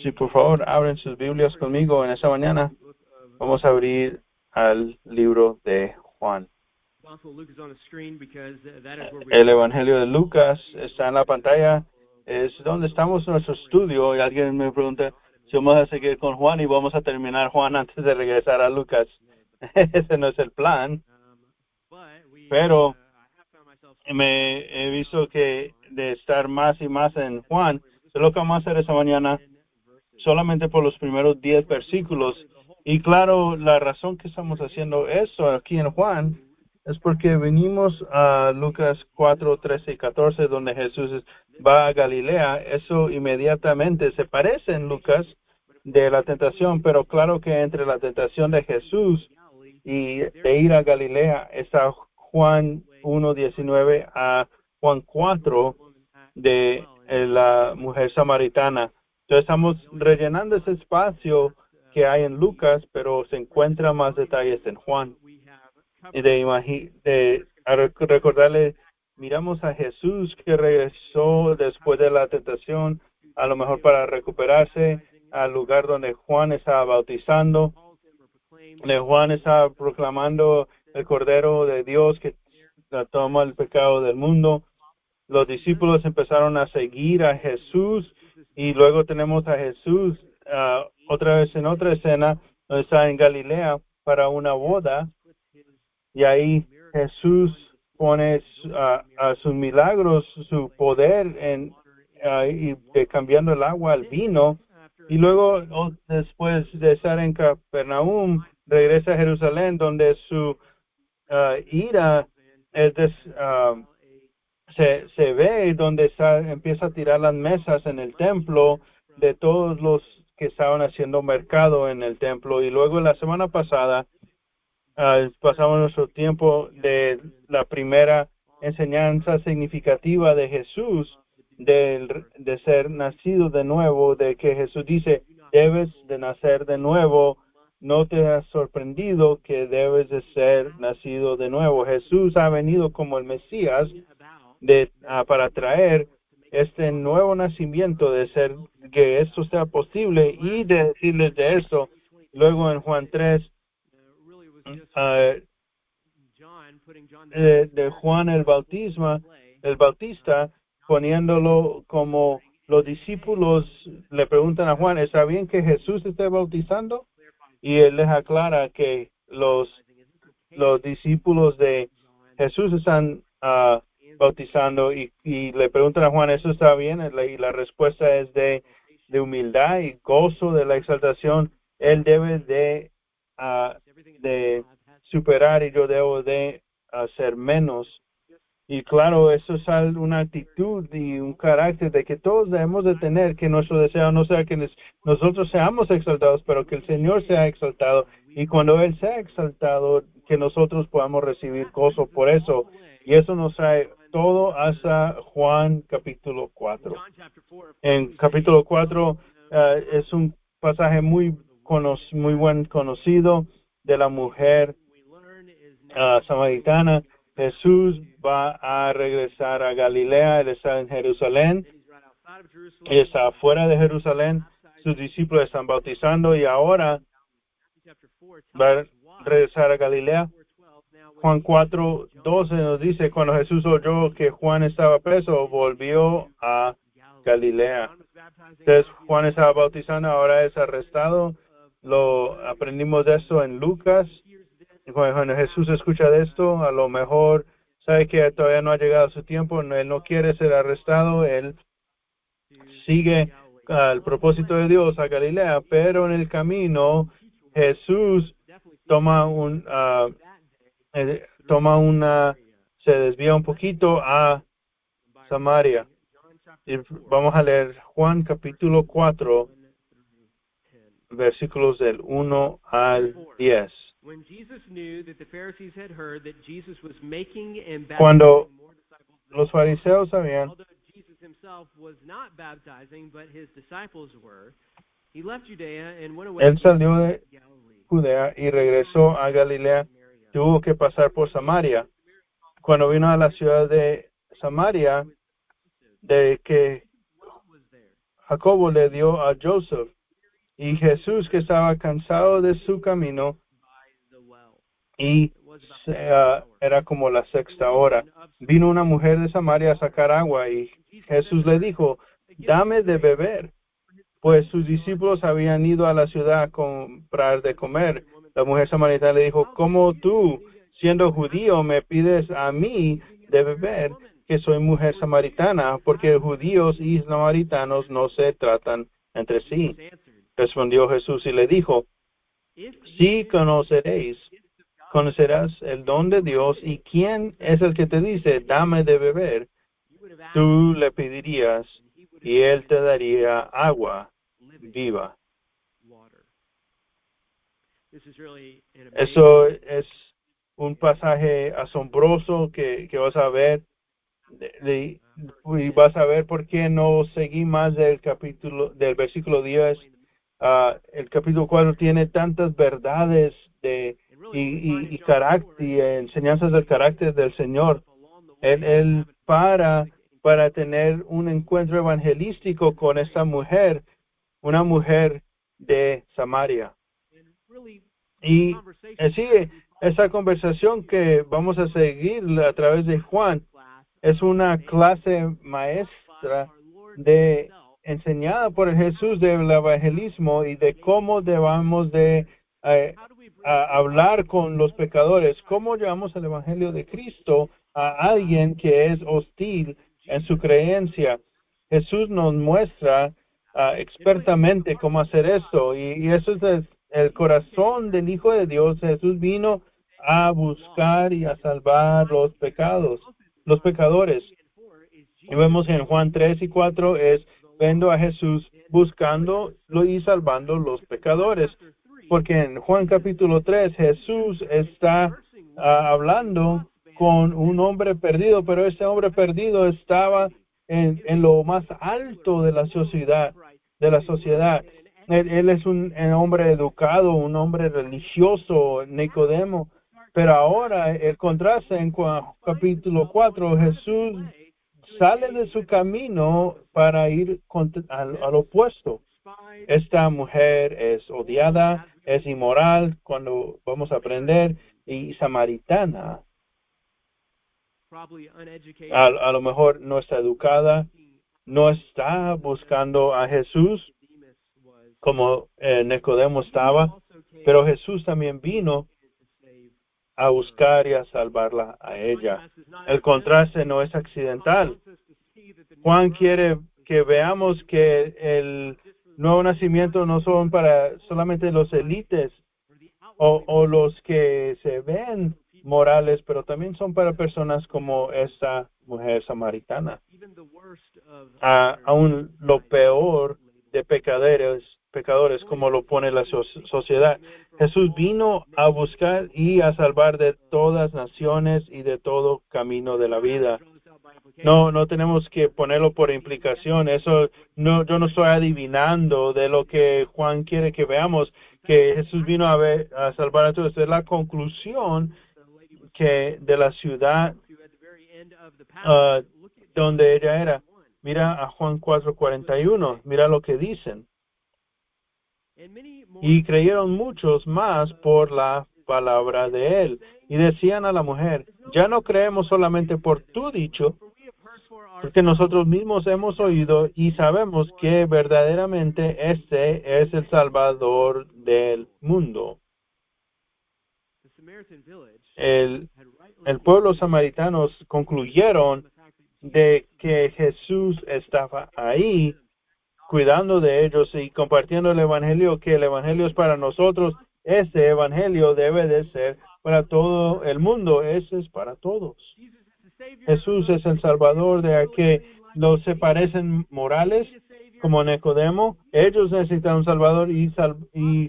Si por favor abren sus Biblias conmigo en esta mañana, vamos a abrir al libro de Juan. El Evangelio de Lucas está en la pantalla, es donde estamos en nuestro estudio, y alguien me pregunta si vamos a seguir con Juan y vamos a terminar Juan antes de regresar a Lucas. Ese no es el plan, pero me he visto que de estar más y más en Juan, es lo que vamos a hacer esta mañana, solamente por los primeros 10 versículos. Y claro, la razón que estamos haciendo eso aquí en Juan es porque venimos a Lucas 4, 13 y 14, donde Jesús va a Galilea. Eso inmediatamente se parece en Lucas de la tentación, pero claro que entre la tentación de Jesús y de ir a Galilea está Juan 1:19 a Juan 4 de la mujer samaritana. Entonces estamos rellenando ese espacio que hay en Lucas, pero se encuentra más detalles en Juan. Y recordarle, miramos a Jesús que regresó después de la tentación, a lo mejor para recuperarse al lugar donde Juan estaba bautizando. Juan estaba proclamando el Cordero de Dios que toma el pecado del mundo. Los discípulos empezaron a seguir a Jesús y luego tenemos a Jesús otra vez en otra escena donde está en Galilea para una boda, y ahí Jesús pone a sus milagros, su poder cambiando el agua al vino, y luego después de estar en Capernaum regresa a Jerusalén, donde su ira se ve, donde empieza a tirar las mesas en el templo de todos los que estaban haciendo mercado en el templo. Y luego la semana pasada pasamos nuestro tiempo de la primera enseñanza significativa de Jesús, de ser nacido de nuevo, de que Jesús dice, debes de nacer de nuevo. No te has sorprendido que debes de ser nacido de nuevo. Jesús ha venido como el Mesías para traer este nuevo nacimiento, de ser que esto sea posible, y de decirles de eso. Luego en Juan 3, de Juan el Bautista, poniéndolo como los discípulos le preguntan a Juan, ¿está bien que Jesús esté bautizando? Y él les aclara que los discípulos de Jesús están bautizando, y le preguntan a Juan, ¿eso está bien? Y la respuesta es de humildad y gozo de la exaltación. Él debe de superar y yo debo de hacer menos. Y claro, eso es una actitud y un carácter de que todos debemos de tener, que nuestro deseo no sea que nosotros seamos exaltados, pero que el Señor sea exaltado. Y cuando Él sea exaltado, que nosotros podamos recibir gozo por eso. Y eso nos trae todo hasta Juan capítulo 4. En capítulo 4 es un pasaje muy buen conocido de la mujer samaritana. Jesús va a regresar a Galilea, él está en Jerusalén, él está fuera de Jerusalén, sus discípulos están bautizando y ahora va a regresar a Galilea. Juan 4:12 nos dice, cuando Jesús oyó que Juan estaba preso, volvió a Galilea. Entonces Juan estaba bautizando, ahora es arrestado. Lo aprendimos de esto en Lucas. Cuando Jesús escucha de esto, a lo mejor sabe que todavía no ha llegado su tiempo, él no quiere ser arrestado, él sigue el propósito de Dios a Galilea, pero en el camino Jesús se desvía un poquito a Samaria. Y vamos a leer Juan capítulo 4, versículos del 1 al 10. Cuando los fariseos sabían él salió de Judea y regresó a Galilea, tuvo que pasar por Samaria. Cuando vino a la ciudad de Samaria, de que Jacobo le dio a Joseph. Y Jesús, que estaba cansado de su camino, y era como la sexta hora, vino una mujer de Samaria a sacar agua, y Jesús le dijo, dame de beber, pues sus discípulos habían ido a la ciudad a comprar de comer. La mujer samaritana le dijo, ¿cómo tú, siendo judío, me pides a mí de beber, que soy mujer samaritana? Porque judíos y samaritanos no se tratan entre sí. Respondió Jesús y le dijo, sí conocerás el don de Dios, y quién es el que te dice, dame de beber. Tú le pedirías y él te daría agua viva. Eso es un pasaje asombroso que vas a ver, y vas a ver por qué no seguí más del versículo 10. El capítulo 4 tiene tantas verdades y carácter y enseñanzas del carácter del Señor. Él para tener un encuentro evangelístico con esta mujer, una mujer de Samaria. Y así, esa conversación que vamos a seguir a través de Juan es una clase maestra enseñada por Jesús del evangelismo y de cómo debamos de hablar con los pecadores, cómo llevamos el evangelio de Cristo a alguien que es hostil en su creencia. Jesús nos muestra expertamente cómo hacer esto, y eso es el corazón del Hijo de Dios. Jesús vino a buscar y a salvar los pecadores. Y vemos en Juan 3 y 4 viendo a Jesús buscando y salvando los pecadores. Porque en Juan capítulo 3 Jesús está hablando con un hombre perdido, pero ese hombre perdido estaba en lo más alto de la sociedad. Él es un hombre educado, un hombre religioso, Nicodemo. Pero ahora el contraste en capítulo 4, Jesús sale de su camino para ir al opuesto. Esta mujer es odiada, es inmoral, cuando vamos a aprender, y samaritana. A lo mejor no está educada, no está buscando a Jesús como Nicodemo estaba, pero Jesús también vino a buscar y a salvarla a ella. El contraste no es accidental. Juan quiere que veamos que el nuevo nacimiento no son para solamente los élites o los que se ven morales, pero también son para personas como esta mujer samaritana. Aún lo peor de pecadores, como lo pone la sociedad. Jesús vino a buscar y a salvar de todas naciones y de todo camino de la vida. No tenemos que ponerlo por implicación. Yo no estoy adivinando de lo que Juan quiere que veamos, que Jesús vino a salvar a todos. Es la conclusión que de la ciudad donde ella era. Mira a Juan 4:41, mira lo que dicen. Y creyeron muchos más por la palabra de él. Y decían a la mujer, ya no creemos solamente por tu dicho, porque nosotros mismos hemos oído y sabemos que verdaderamente este es el Salvador del mundo. El pueblo samaritano concluyeron de que Jesús estaba ahí cuidando de ellos y compartiendo el evangelio, que el evangelio es para nosotros. Ese evangelio debe de ser para todo el mundo. Ese es para todos. Jesús es el Salvador de que no se parecen morales como Nicodemo. Ellos necesitan un Salvador y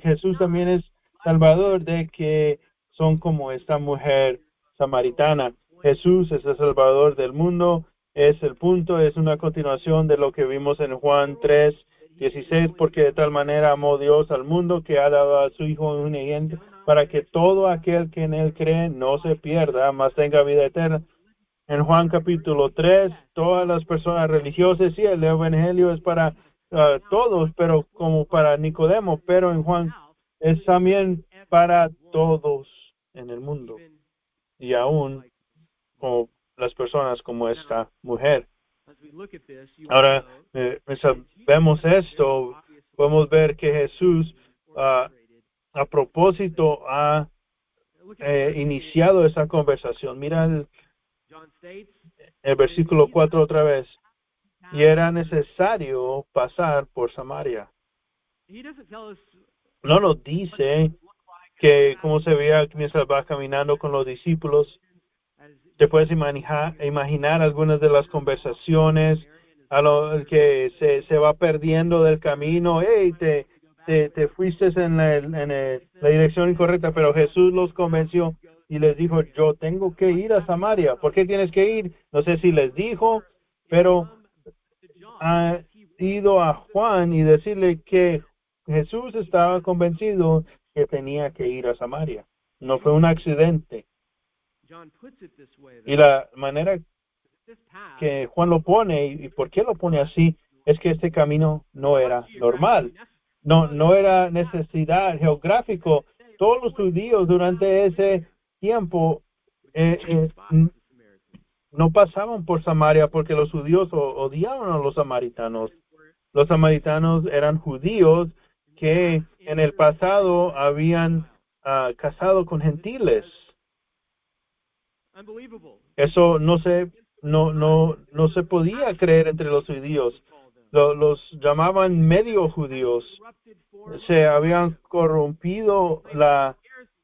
Jesús también es Salvador de que son como esta mujer samaritana. Jesús es el Salvador del mundo. Es el punto, es una continuación de lo que vimos en Juan 3:16, porque de tal manera amó Dios al mundo que ha dado a su Hijo unigénito para que todo aquel que en él cree no se pierda, mas tenga vida eterna. En Juan capítulo 3, todas las personas religiosas, sí, el evangelio es para todos, pero como para Nicodemo, pero en Juan es también para todos en el mundo y aún como las personas como esta mujer. Ahora, vemos esto, podemos ver que Jesús a propósito ha iniciado esa conversación. Mira el versículo 4 otra vez. Y era necesario pasar por Samaria. No nos dice que cómo se veía mientras va caminando con los discípulos. Te puedes imaginar algunas de las conversaciones a lo que se va perdiendo del camino. Hey, te fuiste en la dirección incorrecta, pero Jesús los convenció y les dijo, yo tengo que ir a Samaria. ¿Por qué tienes que ir? No sé si les dijo, pero ha ido a Juan y decirle que Jesús estaba convencido que tenía que ir a Samaria. No fue un accidente. Y la manera que Juan lo pone y por qué lo pone así es que este camino no era normal. No era necesidad geográfico. Todos los judíos durante ese tiempo no pasaban por Samaria porque los judíos odiaban a los samaritanos. Los samaritanos eran judíos que en el pasado habían casado con gentiles. Eso no se podía creer entre los judíos. Los llamaban medio judíos. Se habían corrompido la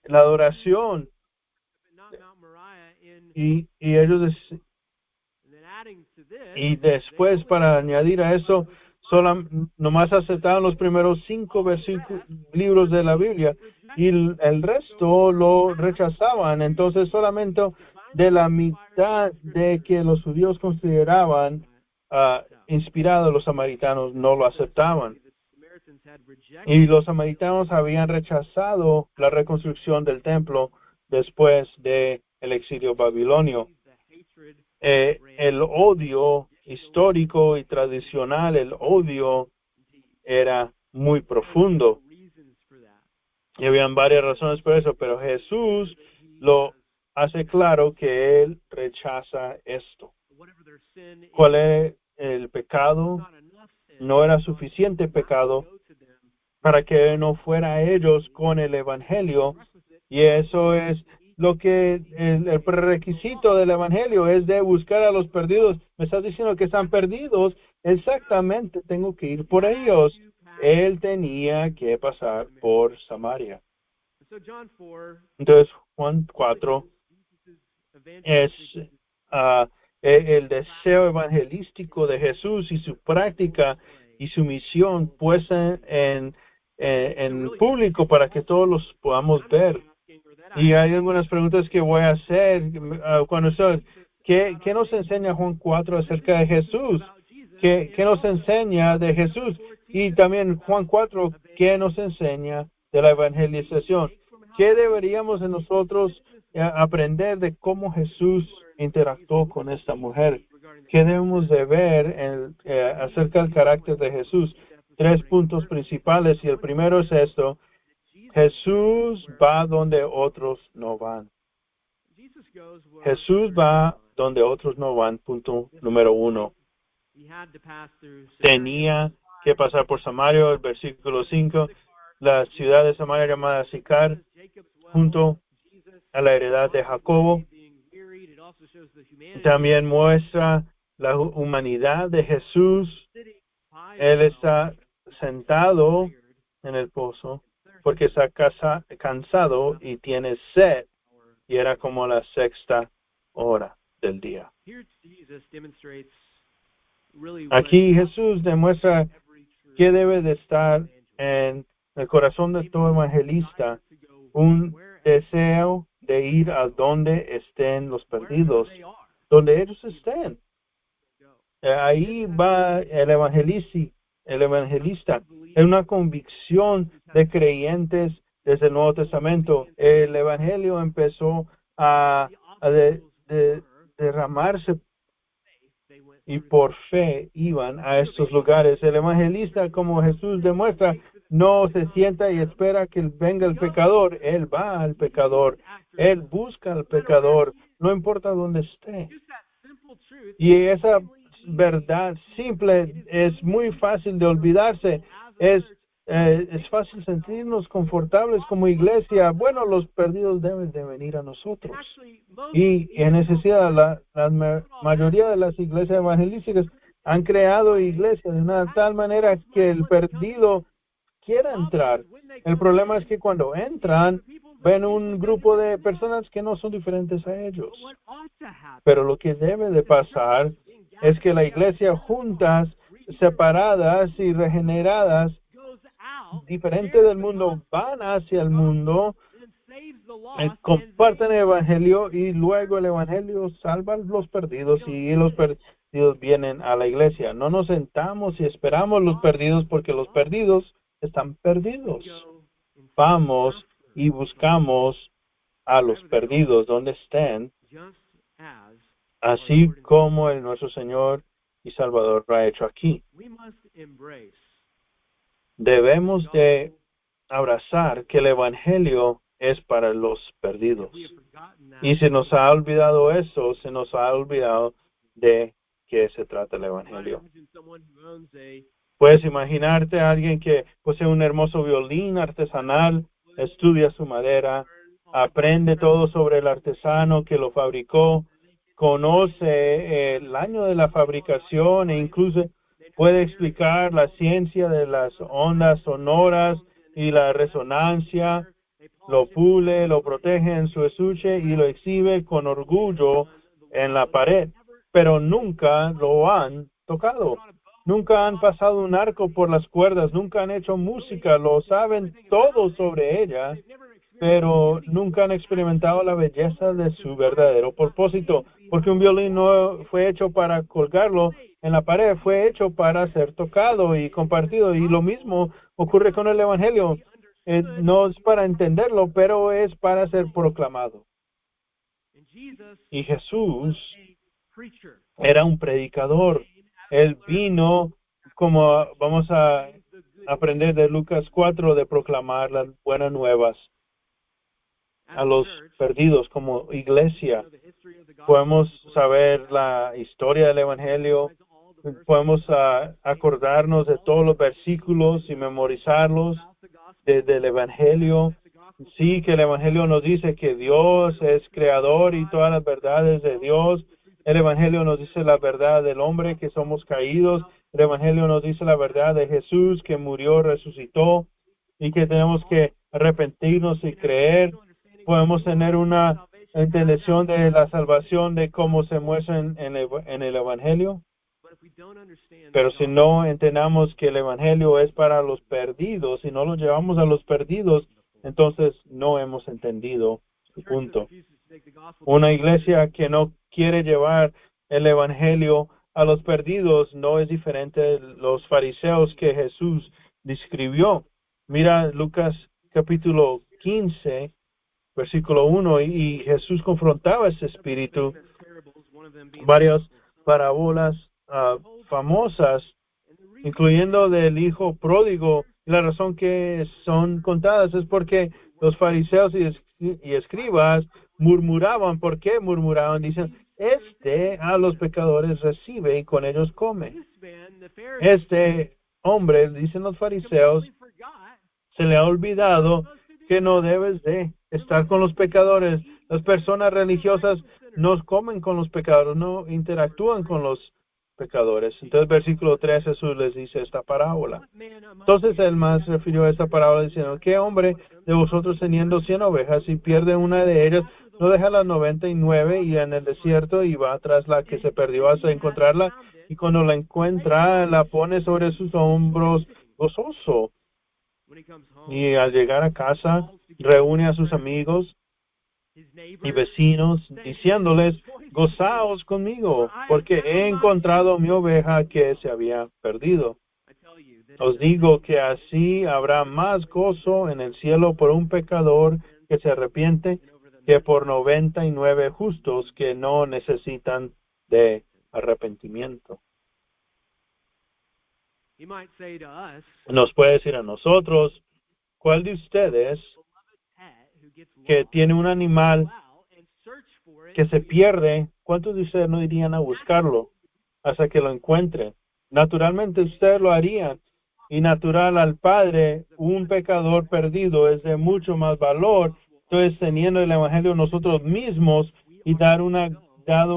adoración y ellos y después para añadir a eso nomás aceptaban los primeros 5 libros de la Biblia y el resto lo rechazaban. Entonces solamente de la mitad de que los judíos consideraban inspirados, los samaritanos no lo aceptaban. Y los samaritanos habían rechazado la reconstrucción del templo después del exilio babilonio. El odio histórico y tradicional, el odio era muy profundo. Y habían varias razones por eso, pero Jesús lo hace claro que él rechaza esto. ¿Cuál es el pecado? No era suficiente pecado para que no fuera a ellos con el evangelio, y eso es lo que el prerequisito del evangelio es de buscar a los perdidos. Me estás diciendo que están perdidos, exactamente, tengo que ir por ellos. Él tenía que pasar por Samaria. Entonces Juan 4 es el deseo evangelístico de Jesús y su práctica y su misión puesta en público para que todos los podamos ver. Y hay algunas preguntas que voy a hacer ¿qué nos enseña Juan 4 acerca de Jesús? ¿Qué nos enseña de Jesús? Y también Juan 4, ¿qué nos enseña de la evangelización? ¿Qué deberíamos de nosotros aprender de cómo Jesús interactuó con esta mujer? ¿Qué debemos de ver acerca del carácter de Jesús? 3 puntos principales, y el primero es esto: Jesús va donde otros no van. Jesús va donde otros no van. Punto número 1. Tenía que pasar por Samaria, el versículo 5, la ciudad de Samaria llamada Sicar, junto a la heredad de Jacobo. También muestra la humanidad de Jesús. Él está sentado en el pozo porque está cansado y tiene sed, y era como la 6ª hora del día. Aquí Jesús demuestra que debe de estar en el corazón de todo evangelista, un deseo de ir a donde estén los perdidos, donde ellos estén. Ahí va el evangelista, es una convicción de creyentes desde el Nuevo Testamento. El evangelio empezó a derramarse y por fe iban a estos lugares. El evangelista, como Jesús demuestra, no se sienta y espera que venga el pecador. Él va al pecador. Él busca al pecador, no importa dónde esté. Y esa verdad simple es muy fácil de olvidarse. Es fácil sentirnos confortables como iglesia. Bueno, los perdidos deben de venir a nosotros. Y en necesidad, la mayoría de las iglesias evangelísticas han creado iglesias de una tal manera que el perdido quiera entrar. El problema es que cuando entran, ven un grupo de personas que no son diferentes a ellos. Pero lo que debe de pasar es que la iglesia juntas, separadas y regeneradas, diferente del mundo, van hacia el mundo, comparten el evangelio y luego el evangelio salva a los perdidos y los perdidos vienen a la iglesia. No nos sentamos y esperamos los perdidos porque los perdidos están perdidos. Vamos y buscamos a los perdidos donde estén, así como nuestro Señor y Salvador lo ha hecho aquí. Debemos de abrazar que el evangelio es para los perdidos. Y se nos ha olvidado eso, se nos ha olvidado de qué se trata el evangelio. Puedes imaginarte a alguien que posee un hermoso violín artesanal, estudia su madera, aprende todo sobre el artesano que lo fabricó, conoce el año de la fabricación e incluso puede explicar la ciencia de las ondas sonoras y la resonancia, lo pule, lo protege en su estuche y lo exhibe con orgullo en la pared, pero nunca lo han tocado. Nunca han pasado un arco por las cuerdas, nunca han hecho música, lo saben todo sobre ella, pero nunca han experimentado la belleza de su verdadero propósito, porque un violín no fue hecho para colgarlo en la pared, fue hecho para ser tocado y compartido, y lo mismo ocurre con el evangelio. No es para entenderlo, pero es para ser proclamado. Y Jesús era un predicador. Él vino, como vamos a aprender de Lucas 4, de proclamar las buenas nuevas a los perdidos. Como iglesia podemos saber la historia del evangelio, podemos acordarnos de todos los versículos y memorizarlos del evangelio. Sí, que el evangelio nos dice que Dios es creador y todas las verdades de Dios. El evangelio nos dice la verdad del hombre, que somos caídos. El evangelio nos dice la verdad de Jesús, que murió, resucitó, y que tenemos que arrepentirnos y creer. Podemos tener una entendición de la salvación, de cómo se muestra en el evangelio. Pero si no entendamos que el evangelio es para los perdidos y no lo llevamos a los perdidos, entonces no hemos entendido su punto. Una iglesia que no quiere llevar el evangelio a los perdidos no es diferente de los fariseos que Jesús describió. Mira Lucas capítulo 15, versículo 1, y Jesús confrontaba ese espíritu. Varias parábolas famosas, incluyendo del hijo pródigo. La razón que son contadas es porque los fariseos y escribas murmuraban. ¿Por qué murmuraban? Dicen, a los pecadores recibe y con ellos come. Este hombre, dicen los fariseos, se le ha olvidado que no debes de estar con los pecadores. Las personas religiosas no comen con los pecadores, no interactúan con los pecadores. Entonces, versículo 3, Jesús les dice esta parábola. Entonces, él más refirió a esta parábola diciendo, ¿qué hombre de vosotros teniendo 100 ovejas y pierde una de ellas, no deja las 99 y en el desierto y va tras la que se perdió hasta encontrarla? Y cuando la encuentra, la pone sobre sus hombros gozoso. Y al llegar a casa, reúne a sus amigos y vecinos, diciéndoles, gozaos conmigo, porque he encontrado mi oveja que se había perdido. Os digo que así habrá más gozo en el cielo por un pecador que se arrepiente, que por 99 justos que no necesitan de arrepentimiento. He might say to us, Nos puede decir a nosotros, ¿cuál de ustedes pet who gets que lost, tiene un go animal out and search for it que se till you pierde, cuántos de ustedes no irían a buscarlo hasta que lo encuentren? Naturalmente ustedes lo harían. Y natural al Padre, un pecador perdido es de mucho más valor. Entonces, teniendo el Evangelio nosotros mismos y dado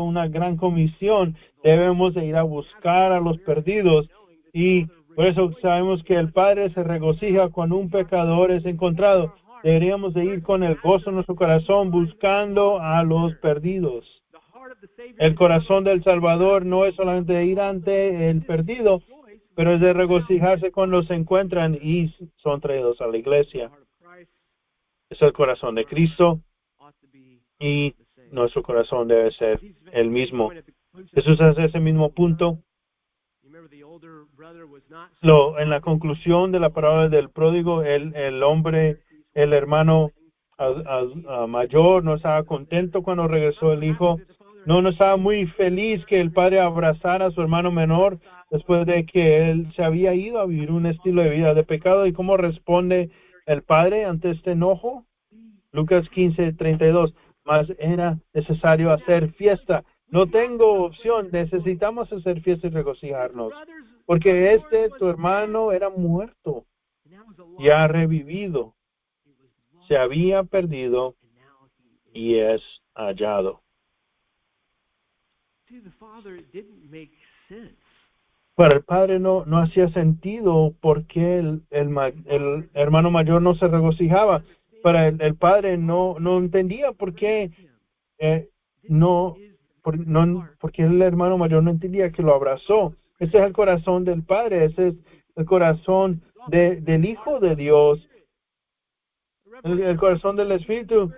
una gran comisión, debemos de ir a buscar a los perdidos. Y por eso sabemos que el Padre se regocija cuando un pecador es encontrado. Deberíamos de ir con el gozo en nuestro corazón buscando a los perdidos. the heart of the Savior El is not corazón del Salvador no es solamente de ir ante el perdido, pero es de regocijarse cuando se encuentran y son traídos a la the iglesia. heart of Christ Es el corazón de Cristo ought to be y the same. nuestro corazón debe ser Jesus makes el the same mismo. point at the conclusion. Jesús hace ese mismo punto. You remember the older brother was not En la conclusión de la palabra del pródigo, el hombre, el hermano mayor no estaba contento cuando regresó el hijo. No estaba muy feliz que el padre abrazara a su hermano menor después de que él se había ido a vivir un estilo de vida de pecado. ¿Y cómo responde el padre ante este enojo? Lucas 15:32. Mas era necesario hacer fiesta. No tengo opción, necesitamos hacer fiesta y regocijarnos. Porque tu hermano, era muerto y ha revivido. Se había perdido y es hallado. to the Father, it didn't make sense. Para el padre no hacía sentido porque el hermano mayor no se regocijaba. Para el padre no entendía por qué no, porque el hermano mayor no entendía que lo abrazó. Ese es el corazón del Padre, ese es el corazón del Hijo de Dios, el corazón del Espíritu.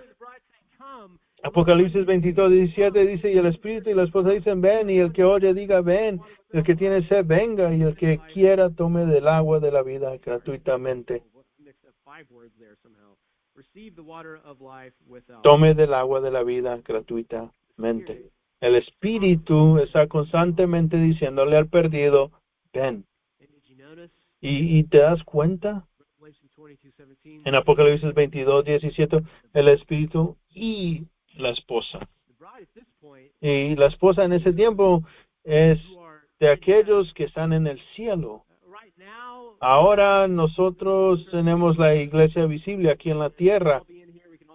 Apocalipsis 22:17 dice, y el Espíritu y la esposa dicen, ven, y el que oye diga, ven, el que tiene sed, venga, y el que quiera tome del agua de la vida gratuitamente. Tome del agua de la vida gratuitamente. El Espíritu está constantemente diciéndole al perdido, ven. ¿Y te das cuenta? En Apocalipsis 22:17, el Espíritu y la esposa. Y la esposa en ese tiempo es de aquellos que están en el cielo. Ahora nosotros tenemos la iglesia visible aquí en la tierra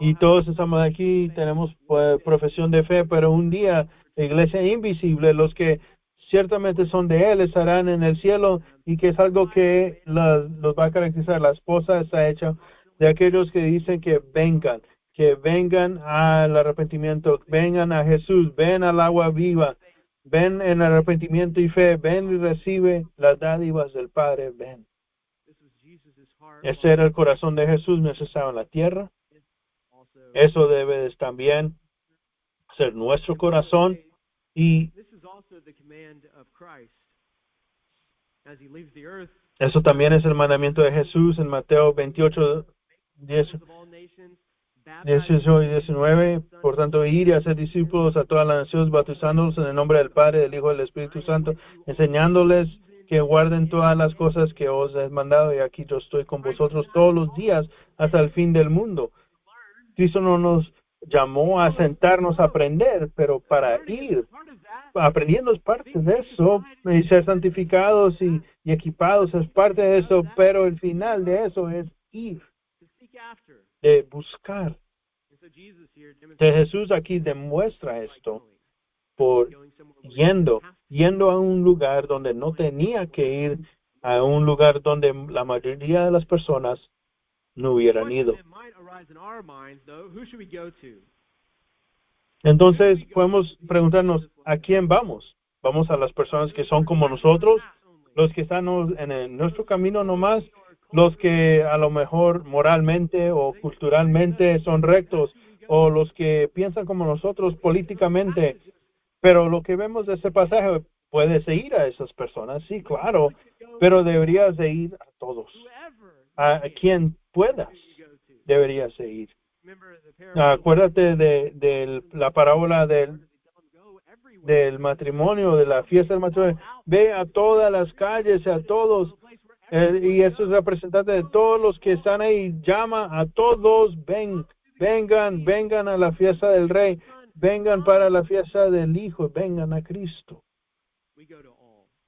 y todos estamos aquí, tenemos profesión de fe, pero un día la iglesia invisible, los que ciertamente son de Él, estarán en el cielo y que es algo que los va a caracterizar. La esposa está hecha de aquellos que dicen que vengan al arrepentimiento, vengan a Jesús, ven al agua viva, ven en arrepentimiento y fe, ven y recibe las dádivas del Padre, ven. Ese era el corazón de Jesús mientras estaba en la tierra. Eso debe también ser nuestro corazón y eso también es el mandamiento de Jesús en Mateo 28:18 y 19. Por tanto, ir y hacer discípulos a todas las naciones, bautizándolos en el nombre del Padre, del Hijo y del Espíritu Santo, enseñándoles que guarden todas las cosas que os he mandado, y aquí yo estoy con vosotros todos los días hasta el fin del mundo. Cristo no nos llamó a sentarnos a aprender, pero para ir. Aprendiendo es parte de eso, y ser santificados y equipados es parte de eso, pero el final de eso es ir, de buscar. De Jesús aquí demuestra esto por yendo a un lugar donde no tenía que ir, a un lugar donde la mayoría de las personas no hubieran ido. Entonces podemos preguntarnos, ¿a quién vamos? ¿Vamos a las personas que son como nosotros? ¿Los que están en nuestro camino nomás? ¿Los que a lo mejor moralmente o culturalmente son rectos? ¿O los que piensan como nosotros políticamente? Pero lo que vemos de ese pasaje, puedes ir a esas personas, sí, claro, pero deberías de ir a todos. A quien puedas, deberías de ir. Acuérdate de la parábola del del matrimonio, de la fiesta del matrimonio, ve a todas las calles, a todos, y eso es representante de todos los que están ahí, llama a todos, vengan a la fiesta del Rey, vengan para la fiesta del Hijo, vengan a Cristo.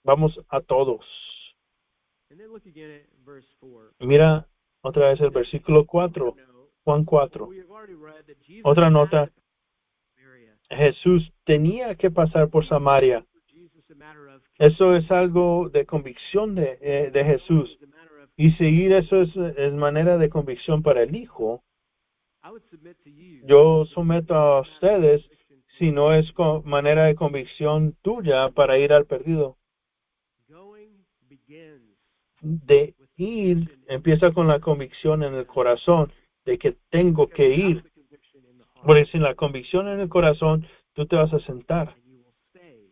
Vamos a todos. Mira otra vez el versículo 4, Juan 4. Otra nota, Jesús tenía que pasar por Samaria. Eso es algo de convicción de Jesús. Y seguir eso es manera de convicción para el Hijo. Yo someto a ustedes si no es manera de convicción tuya para ir al perdido. De ir empieza con la convicción en el corazón de que tengo que ir. Porque sin la convicción en el corazón, tú te vas a sentar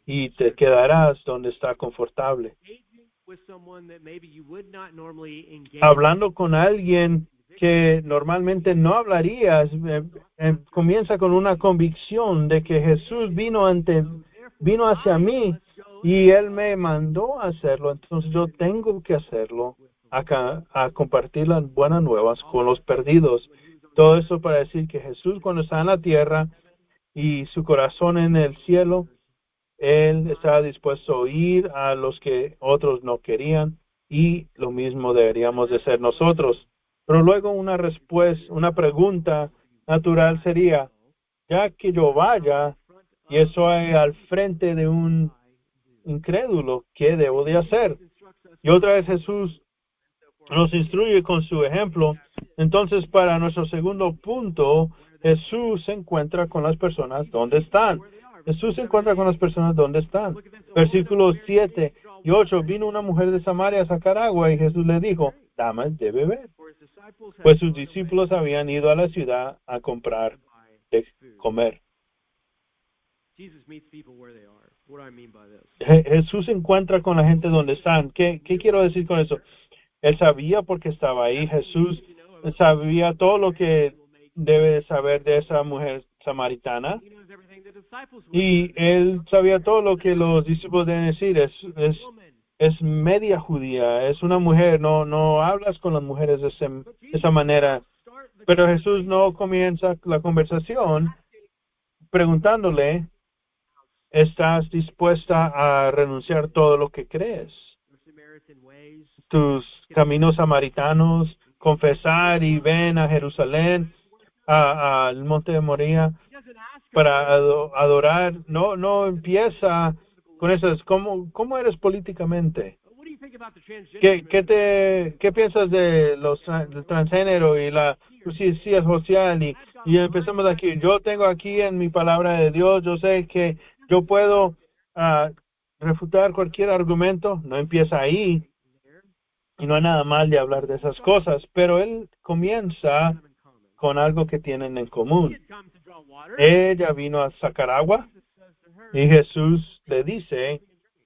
y te quedarás donde está confortable. Hablando con alguien que normalmente no hablarías, comienza con una convicción de que Jesús vino hacia mí y Él me mandó a hacerlo, entonces yo tengo que hacerlo, a compartir las buenas nuevas con los perdidos. Todo eso para decir que Jesús, cuando está en la tierra y su corazón en el cielo, Él estaba dispuesto a oír a los que otros no querían, y lo mismo deberíamos de ser nosotros. Pero luego una pregunta natural sería, ya que yo vaya y estoy al frente de un incrédulo, ¿qué debo de hacer? Y otra vez Jesús nos instruye con su ejemplo. Entonces, para nuestro segundo punto, Jesús se encuentra con las personas donde están. Jesús se encuentra con las personas donde están. Versículos 7 y 8. Vino una mujer de Samaria a sacar agua y Jesús le dijo, dame de beber. Pues sus discípulos habían ido a la ciudad a comprar de comer. Jesús se encuentra con la gente donde están. ¿Qué quiero decir con eso? Él sabía porque estaba ahí. Jesús sabía todo lo que debe saber de esa mujer samaritana. Y Él sabía todo lo que los discípulos deben decir. Es media judía, es una mujer. No hablas con las mujeres de esa manera. Pero Jesús no comienza la conversación preguntándole, ¿estás dispuesta a renunciar todo lo que crees? Tus caminos samaritanos, confesar y ven a Jerusalén, al monte de Moría, para adorar. No empieza con eso. ¿Cómo eres políticamente? ¿Qué piensas de del transgénero y la justicia social? Y empezamos aquí. Yo tengo aquí en mi palabra de Dios, yo sé que yo puedo refutar cualquier argumento. No empieza ahí. Y no hay nada mal de hablar de esas cosas, pero él comienza con algo que tienen en común. Ella vino a sacar agua y Jesús le dice,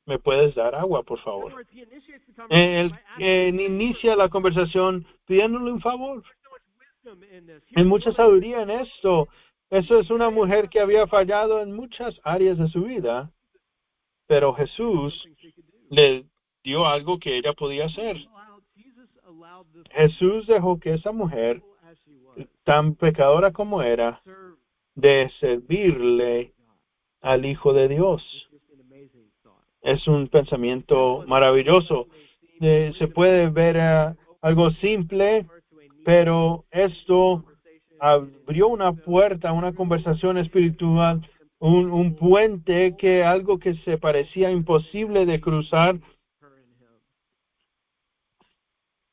¿me puedes dar agua, por favor? Él inicia la conversación pidiéndole un favor. Hay mucha sabiduría en esto. Eso es una mujer que había fallado en muchas áreas de su vida, pero Jesús le dio algo que ella podía hacer. Jesús dejó que esa mujer, tan pecadora como era, de servirle al Hijo de Dios. Es un pensamiento maravilloso. Se puede ver algo simple, pero esto abrió una puerta, una conversación espiritual, un puente, algo que se parecía imposible de cruzar.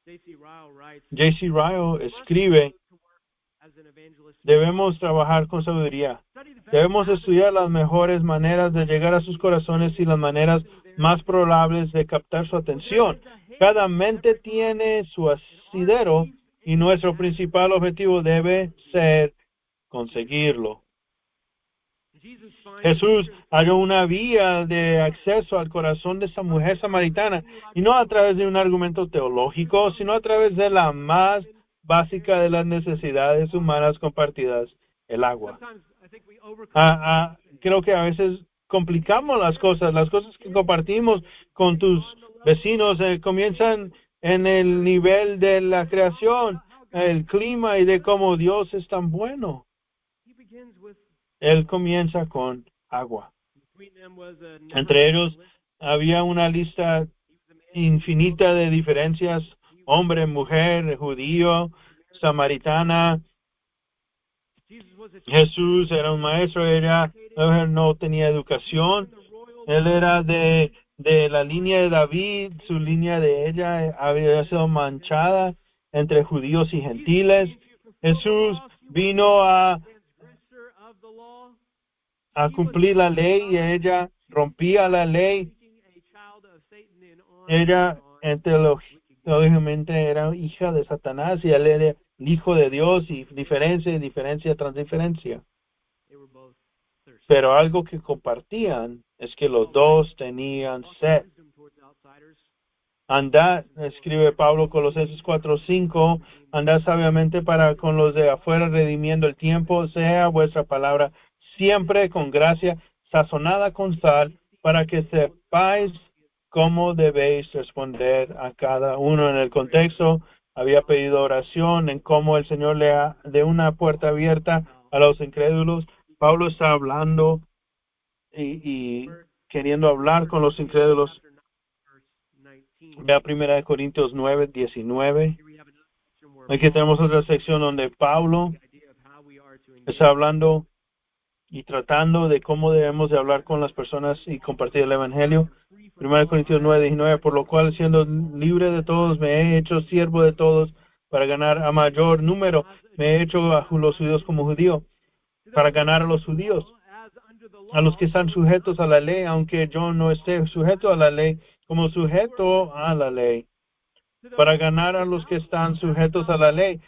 J.C. Ryle escribe, debemos trabajar con sabiduría. Debemos estudiar las mejores maneras de llegar a sus corazones y las maneras más probables de captar su atención. Cada mente tiene su asidero y nuestro principal objetivo debe ser conseguirlo. Jesús halló una vía de acceso al corazón de esa mujer samaritana, y no a través de un argumento teológico, sino a través de la más básica de las necesidades humanas compartidas, el agua. Creo que a veces complicamos las cosas que compartimos con tus vecinos comienzan en el nivel de la creación, el clima y de cómo Dios es tan bueno. Él comienza con agua. Entre ellos había una lista infinita de diferencias, hombre, mujer, judío, samaritana. Jesús era un maestro, ella no tenía educación, él era de la línea de David, su línea de ella había sido manchada entre judíos y gentiles. Jesús vino a cumplir la ley y ella rompía la ley. Ella teológicamente era hija de Satanás y él era el hijo de Dios, y diferencia tras diferencia. Pero algo que compartían es que los dos tenían sed. Andad, escribe Pablo Colosenses 4:5, andad sabiamente para con los de afuera, redimiendo el tiempo, sea vuestra palabra siempre con gracia, sazonada con sal, para que sepáis cómo debéis responder a cada uno. En el contexto, había pedido oración en cómo el Señor le de una puerta abierta a los incrédulos. Pablo está hablando y queriendo hablar con los incrédulos. Ve a 1 Corintios 9:19. Aquí tenemos otra sección donde Pablo está hablando y tratando de cómo debemos de hablar con las personas y compartir el Evangelio. 1 Corintios 9:19, por lo cual, siendo libre de todos, me he hecho siervo de todos para ganar a mayor número. Me he hecho a los judíos como judío, para ganar a los judíos, a los que están sujetos a la ley, aunque yo no esté sujeto a la ley, como sujeto a la ley, para ganar a los que están sujetos a la ley,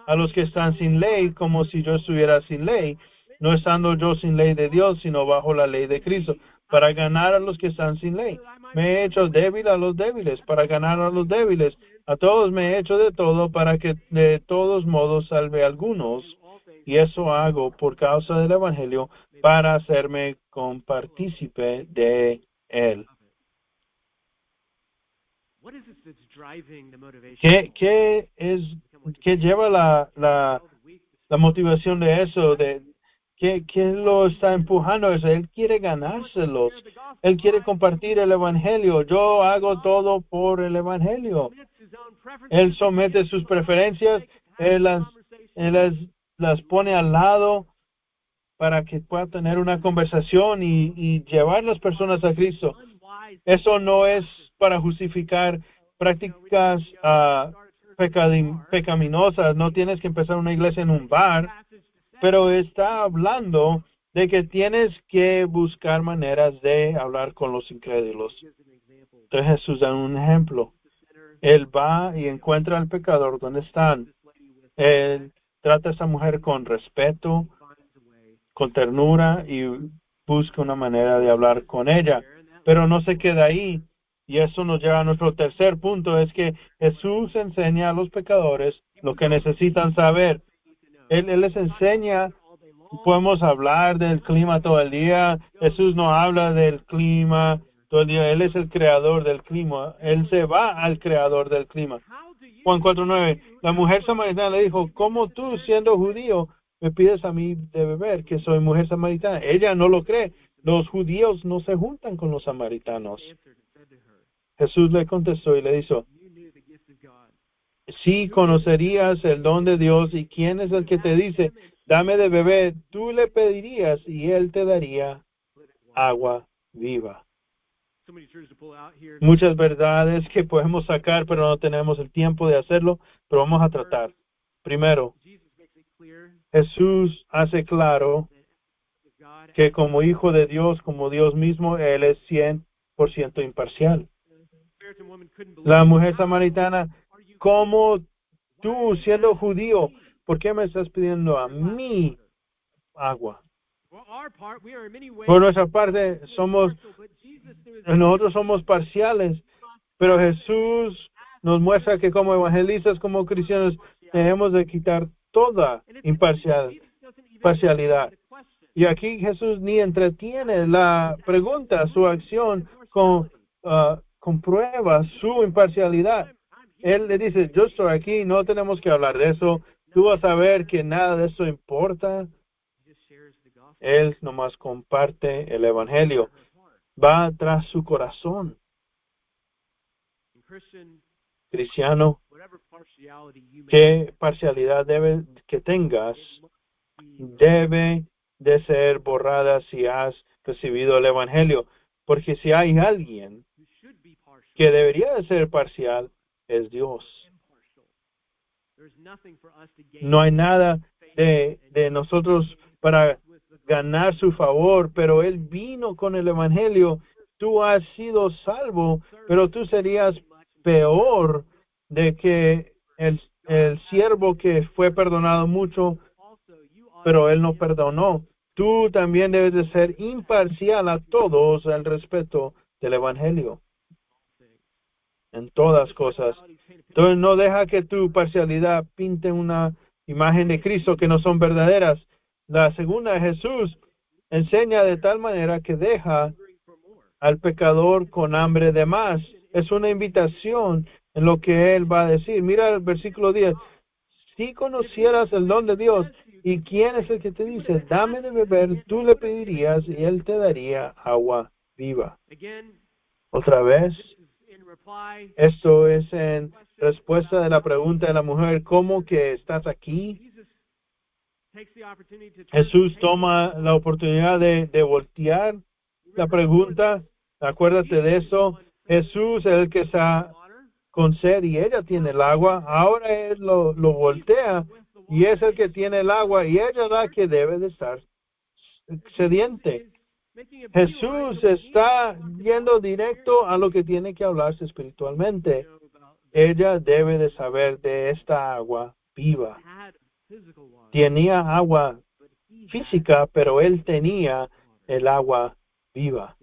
a los que están sin ley, como si yo estuviera sin ley, no estando yo sin ley de Dios, sino bajo la ley de Cristo, para ganar a los que están sin ley. Me he hecho débil a los débiles, para ganar a los débiles. A todos me he hecho de todo, para que de todos modos salve a algunos. Y eso hago por causa del Evangelio, para hacerme compartícipe de él. ¿Qué lleva la motivación de eso? ¿Qué lo está empujando a eso? Él quiere ganárselos. Él quiere compartir el Evangelio. Yo hago todo por el Evangelio. Él somete sus preferencias. Él las pone al lado para que pueda tener una conversación y llevar las personas a Cristo. Eso no es para justificar prácticas pecaminosas. No tienes que empezar una iglesia en un bar, pero está hablando de que tienes que buscar maneras de hablar con los incrédulos. Entonces Jesús da un ejemplo. Él va y encuentra al pecador donde están. Él trata a esa mujer con respeto, con ternura, y busca una manera de hablar con ella. Pero no se queda ahí. Y eso nos lleva a nuestro tercer punto, es que Jesús enseña a los pecadores lo que necesitan saber. Él les enseña. Podemos hablar del clima todo el día. Jesús no habla del clima todo el día. Él es el creador del clima. Él se va al creador del clima. Juan 4:9. La mujer samaritana le dijo, ¿cómo tú, siendo judío, me pides a mí de beber, que soy mujer samaritana? Ella no lo cree. Los judíos no se juntan con los samaritanos. Jesús le contestó y le dijo, si conocerías el don de Dios y quién es el que te dice, dame de beber, tú le pedirías y él te daría agua viva. Muchas verdades que podemos sacar, pero no tenemos el tiempo de hacerlo, pero vamos a tratar. Primero, Jesús hace claro que como hijo de Dios, como Dios mismo, él es 100% imparcial. La mujer samaritana, como tú, siendo judío, ¿por qué me estás pidiendo a mí agua? Por nuestra parte, nosotros somos parciales, pero Jesús nos muestra que como evangelistas, como cristianos, debemos de quitar toda parcialidad. Y aquí Jesús ni entretiene la pregunta, su acción, comprueba su imparcialidad. Él le dice, yo estoy aquí, no tenemos que hablar de eso. Tú vas a ver que nada de eso importa. Él nomás comparte el evangelio. Va tras su corazón. Cristiano, qué parcialidad que tengas debe de ser borrada si has recibido el evangelio. Porque si hay alguien que debería de ser parcial, es Dios. No hay nada de nosotros para ganar su favor, pero Él vino con el evangelio. Tú has sido salvo, pero tú serías peor de que el siervo que fue perdonado mucho, pero él no perdonó. Tú también debes de ser imparcial a todos al respecto del evangelio. En todas cosas. Entonces no deja que tu parcialidad pinte una imagen de Cristo que no son verdaderas. La segunda, Jesús enseña de tal manera que deja al pecador con hambre de más. Es una invitación en lo que Él va a decir. Mira el versículo 10. Si conocieras el don de Dios, ¿y quién es el que te dice, dame de beber? Tú le pedirías y Él te daría agua viva. Otra vez, esto es en respuesta de la pregunta de la mujer, ¿cómo que estás aquí? Jesús toma la oportunidad de voltear la pregunta. Acuérdate de eso. Jesús es el que está con sed y ella tiene el agua. Ahora Él lo voltea y es el que tiene el agua y ella es la que debe de estar sediente. Jesús está yendo directo a lo que tiene que hablarse espiritualmente. Ella debe de saber de esta agua viva. Tenía agua física, pero él tenía el agua viva.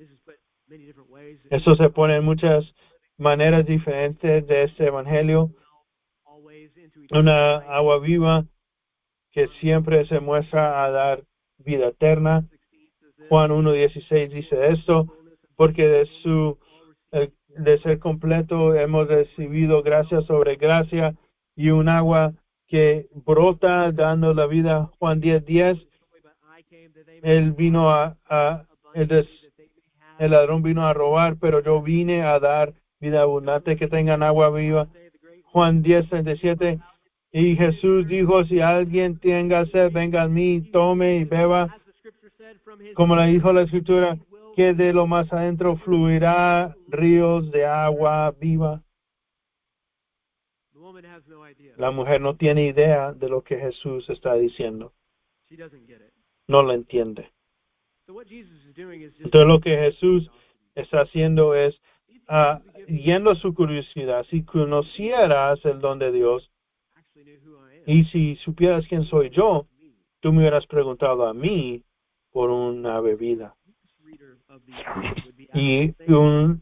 Eso se pone en muchas maneras diferentes de este evangelio. Una agua viva que siempre se muestra a dar vida eterna. Juan 1:16 dice esto, porque de ser completo hemos recibido gracia sobre gracia y un agua que brota dando la vida. Juan 10:10, él vino el ladrón vino a robar, pero yo vine a dar vida abundante, que tengan agua viva. Juan 10:37, y Jesús dijo, si alguien tenga sed, venga a mí, tome y beba. Como le dijo la Escritura, que de lo más adentro fluirá ríos de agua viva. La mujer no tiene idea de lo que Jesús está diciendo. No lo entiende. Entonces lo que Jesús está haciendo es yendo a su curiosidad. Si conocieras el don de Dios y si supieras quién soy yo, tú me hubieras preguntado a mí por una bebida. Y un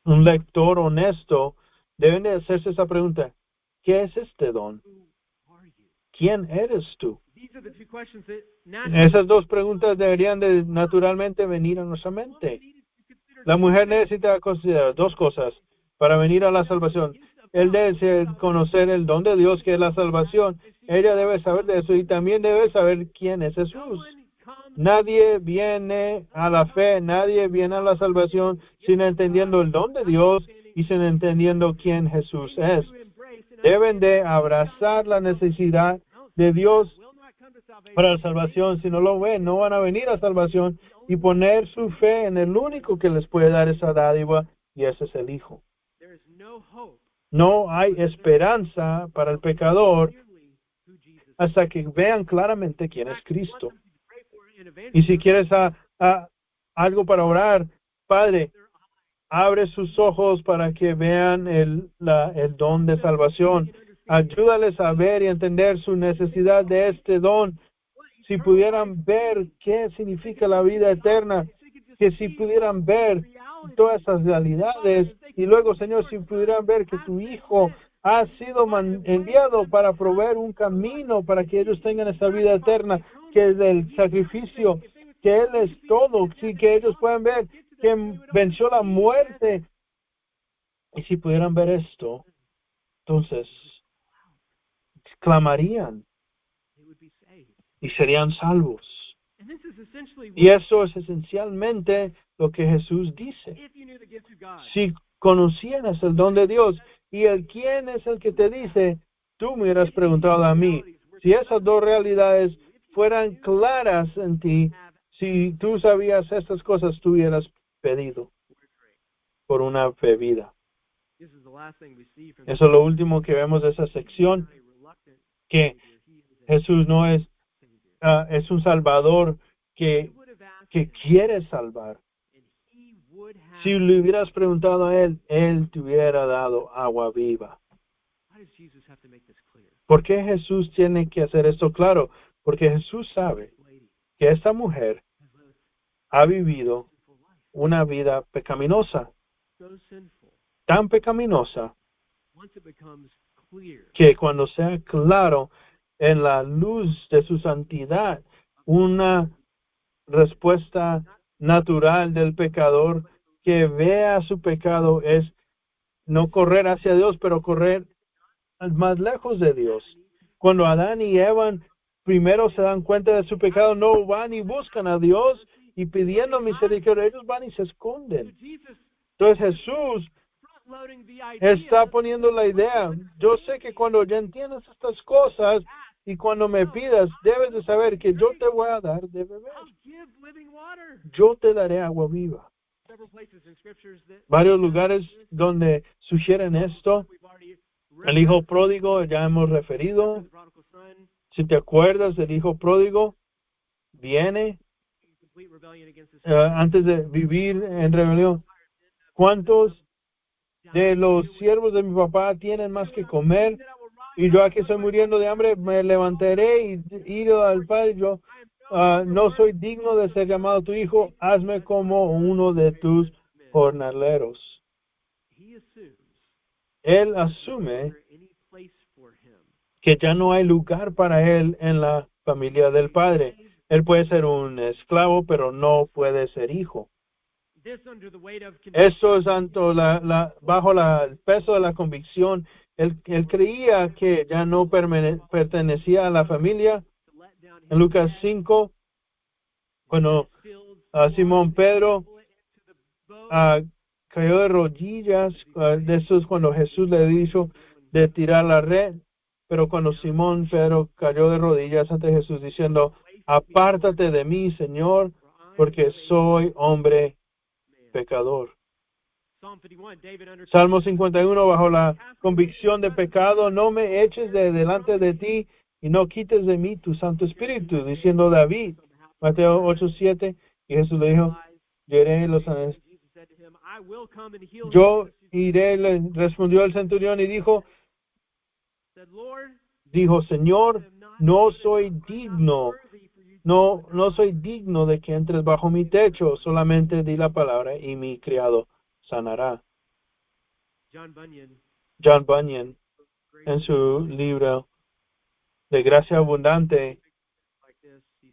lector honesto debe de hacerse esa pregunta. ¿Qué es este don? ¿Quién eres tú? Esas dos preguntas deberían de naturalmente venir a nuestra mente. La mujer necesita considerar dos cosas para venir a la salvación. Él debe conocer el don de Dios, que es la salvación. Ella debe saber de eso y también debe saber quién es Jesús. Nadie viene a la fe, nadie viene a la salvación sin entendiendo el don de Dios y sin entendiendo quién Jesús es. Deben de abrazar la necesidad de Dios para la salvación. Si no lo ven, no van a venir a salvación y poner su fe en el único que les puede dar esa dádiva, y ese es el Hijo. No hay esperanza para el pecador hasta que vean claramente quién es Cristo. Y si quieres algo para orar, Padre, abre sus ojos para que vean el don de salvación. Ayúdales a ver y entender su necesidad de este don. Si pudieran ver qué significa la vida eterna, que si pudieran ver todas esas realidades, y luego, Señor, si pudieran ver que tu Hijo ha sido enviado para proveer un camino para que ellos tengan esa vida eterna, que es el sacrificio. que Él es todo, sí, que ellos pueden ver que venció la muerte. Y si pudieran ver esto, entonces clamarían they would be saved. y serían salvos. And this is essentially Y what, eso es esencialmente lo que Jesús dice. if you knew the gift of God, Si conocieras el don de Dios y el quién es el que te dice, tú me hubieras preguntado a mí. Si esas dos realidades fueran claras en ti, si tú sabías estas cosas, tú hubieras pedido por una bebida. this is the last thing we see from Eso es lo último que vemos de esa sección, a reluctant que Savior. He is a Jesús no es, Savior. es un Salvador He que would have asked que him, quiere salvar. and he would have. Si le hubieras preguntado a Él, Él te hubiera dado agua viva. Why does Jesus have to make this clear? ¿Por qué Jesús tiene que hacer esto claro? Porque Jesús sabe This lady que esta mujer has lived ha vivido a sinful life, una vida pecaminosa, so sinful. tan pecaminosa, Once it becomes clear, que cuando sea claro en la luz de su santidad, una respuesta natural del pecador que vea su pecado es no correr hacia Dios, pero correr más lejos de Dios. Cuando Adán y Eva primero se dan cuenta de su pecado, no van y buscan a Dios y pidiendo misericordia, ellos van y se so esconden. Jesus Entonces Jesús front-loading the idea está poniendo la idea. Yo sé que cuando ya entiendas estas cosas y cuando me pidas, debes de saber que yo te voy a dar de beber. I'll give living water. Yo te daré agua viva. Several places in scriptures that Varios lugares donde sugieren esto. we've already El hijo pródigo, ya hemos referido. the prodigal son, Si te acuerdas, el hijo pródigo viene in complete rebellion against his antes de vivir en rebelión. ¿Cuántos de los siervos de mi papá tienen más que comer? Y yo aquí estoy muriendo de hambre, me levantaré y iré al Padre. Yo no soy digno de ser llamado tu hijo, hazme como uno de tus jornaleros. He assumes Él asume there any place for him. que ya no hay lugar para él en la familia del Padre. Él puede ser un esclavo, pero no puede ser hijo. This under the weight of Esto es tanto bajo el peso de la convicción. Él creía que ya no pertenecía a la familia. to let down En Lucas 5, cuando Simón Pedro cayó de rodillas, de eso es cuando Jesús le dijo de tirar la red, pero cuando Simón Pedro cayó de rodillas ante Jesús diciendo, apártate de mí, Señor, porque soy hombre pecador. Salmo 51, bajo la convicción de pecado, no me eches de delante de ti y no quites de mí tu Santo Espíritu, diciendo David. Mateo 8:7, y Jesús le dijo, yo iré, le respondió el centurión y dijo, Señor, no soy digno de que entres bajo mi techo, solamente di la palabra y mi criado sanará. John Bunyan, en su libro de Gracia Abundante,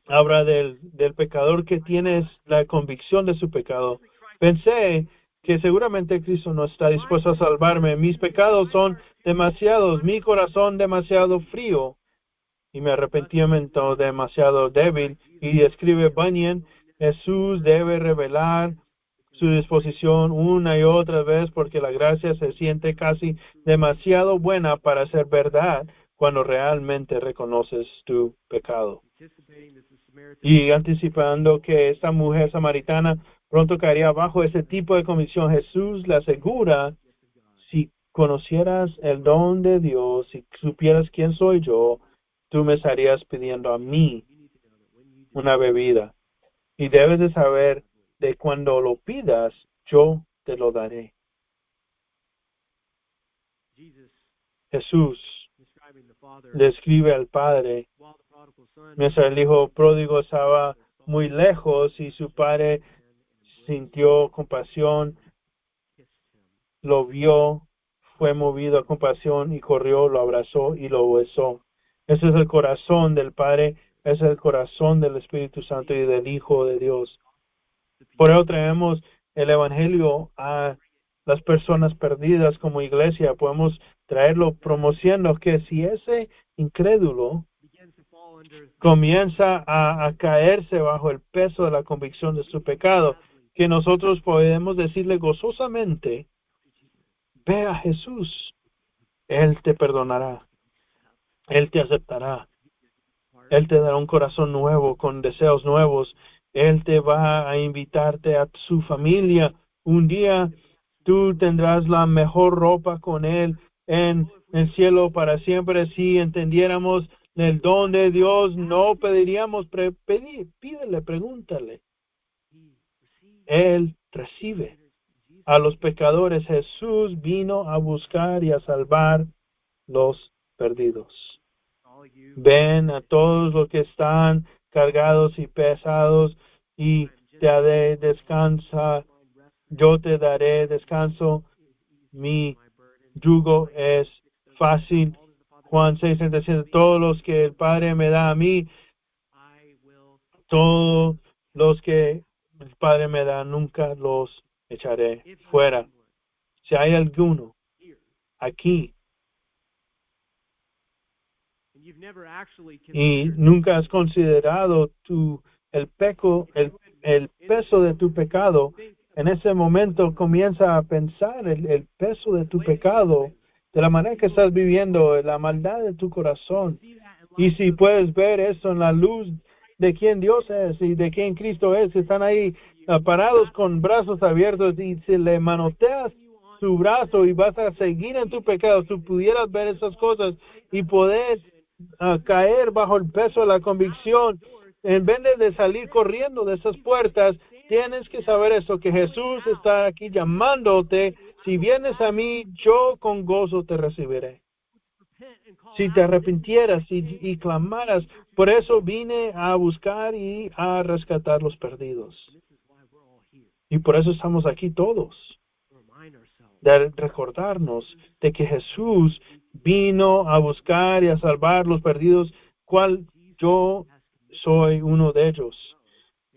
habla del pecador que tiene la convicción de su pecado. Pensé que seguramente Cristo no está dispuesto a salvarme. Mis pecados son demasiados, mi corazón demasiado frío y mi arrepentimiento demasiado débil. Y escribe Bunyan, Jesús debe revelar su disposición una y otra vez porque la gracia se siente casi demasiado buena para ser verdad cuando realmente reconoces tu pecado. Y anticipando que esta mujer samaritana pronto caería bajo ese tipo de convicción, Jesús le asegura, si conocieras el don de Dios, si supieras quién soy yo, tú me estarías pidiendo a mí una bebida. Y debes de saber de cuando lo pidas, yo te lo daré. Jesús describe al Padre mientras el hijo pródigo estaba muy lejos y su padre sintió compasión, lo vio, fue movido a compasión y corrió, lo abrazó y lo besó. Ese es el corazón del Padre es el corazón del Espíritu Santo y del Hijo de Dios. Por eso traemos el Evangelio a las personas perdidas como iglesia. Podemos traerlo promocionando que si ese incrédulo comienza a caerse bajo el peso de la convicción de su pecado, que nosotros podemos decirle gozosamente, ve a Jesús, Él te perdonará, Él te aceptará, Él te dará un corazón nuevo, con deseos nuevos, Él te va a invitarte a su familia. Un día tú tendrás la mejor ropa con Él en el cielo para siempre. Si entendiéramos el don de Dios, no pediríamos, pídele, pregúntale. Él recibe a los pecadores. Jesús vino a buscar y a salvar los perdidos. Ven a todos los que están cargados y pesados y te haré descansa. Yo te daré descanso. Mi yugo es fácil. Juan 6:37. Todos los que el Padre me da a mí, todos los que el Padre me da, nunca los echaré fuera. Si hay alguno aquí y nunca has considerado el peso de tu pecado, en ese momento comienza a pensar el peso de tu pecado, de la manera que estás viviendo, la maldad de tu corazón. Y si puedes ver eso en la luz de quién Dios es y de quién Cristo es, que están ahí parados con brazos abiertos, y si le manoteas su brazo y vas a seguir en tu pecado, tú pudieras ver esas cosas y poder caer bajo el peso de la convicción. En vez de salir corriendo de esas puertas, tienes que saber eso, que Jesús está aquí llamándote. Si vienes a mí, yo con gozo te recibiré. Si te arrepintieras y clamaras, por eso vine a buscar y a rescatar los perdidos. Y por eso estamos aquí todos, de recordarnos de que Jesús vino a buscar y a salvar los perdidos, cual yo soy uno de ellos.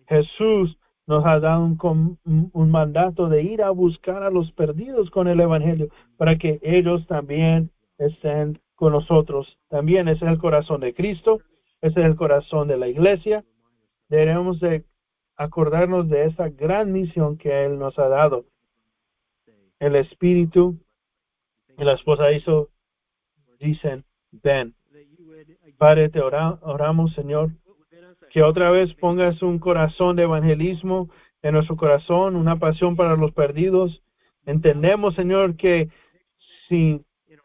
Jesús nos ha dado un mandato de ir a buscar a los perdidos con el Evangelio, para que ellos también estén con nosotros. También ese es el corazón de Cristo, ese es el corazón de la iglesia. Debemos de acordarnos de esa gran misión que Él nos ha dado. El Espíritu y la esposa dicen, ven. Padre, te oramos, Señor, que otra vez pongas un corazón de evangelismo en nuestro corazón, una pasión para los perdidos. Entendemos, Señor, que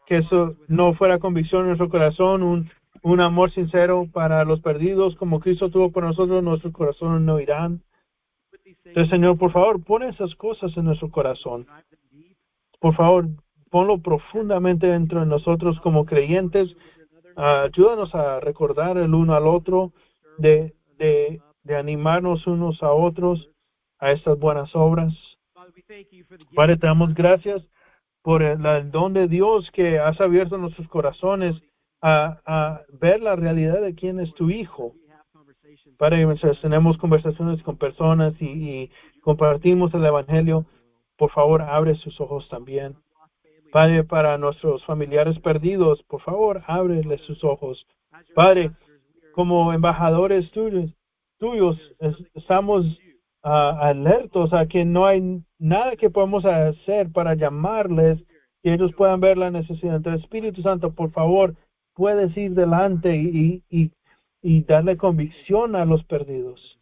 eso no fuera convicción en nuestro corazón, un amor sincero para los perdidos, como Cristo tuvo por nosotros, nuestros corazones no irán. Entonces, Señor, por favor, pon esas cosas en nuestro corazón. Por favor, ponlo profundamente dentro de nosotros como creyentes. Ayúdanos a recordar el uno al otro, de animarnos unos a otros a estas buenas obras. Padre, te damos gracias por el don de Dios que has abierto nuestros corazones a ver la realidad de quién es tu Hijo. Padre, mientras tenemos conversaciones con personas y compartimos el Evangelio, por favor, abre sus ojos también. Padre, para nuestros familiares perdidos, por favor, ábreles sus ojos. Padre, como embajadores tuyos estamos alertos a que no hay nada que podemos hacer para llamarles, que ellos puedan ver la necesidad. Entonces, Espíritu Santo, por favor, puedes ir delante y darle convicción a los perdidos.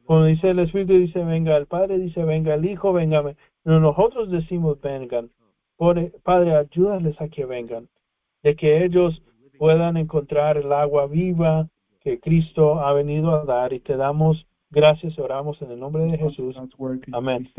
Cuando dice el Espíritu, dice venga, el Padre dice venga, el Hijo venga, nosotros decimos vengan. Padre, ayúdales a que vengan, de que ellos puedan encontrar el agua viva que Cristo ha venido a dar, y te damos gracias y oramos en el nombre de Jesús. Amén.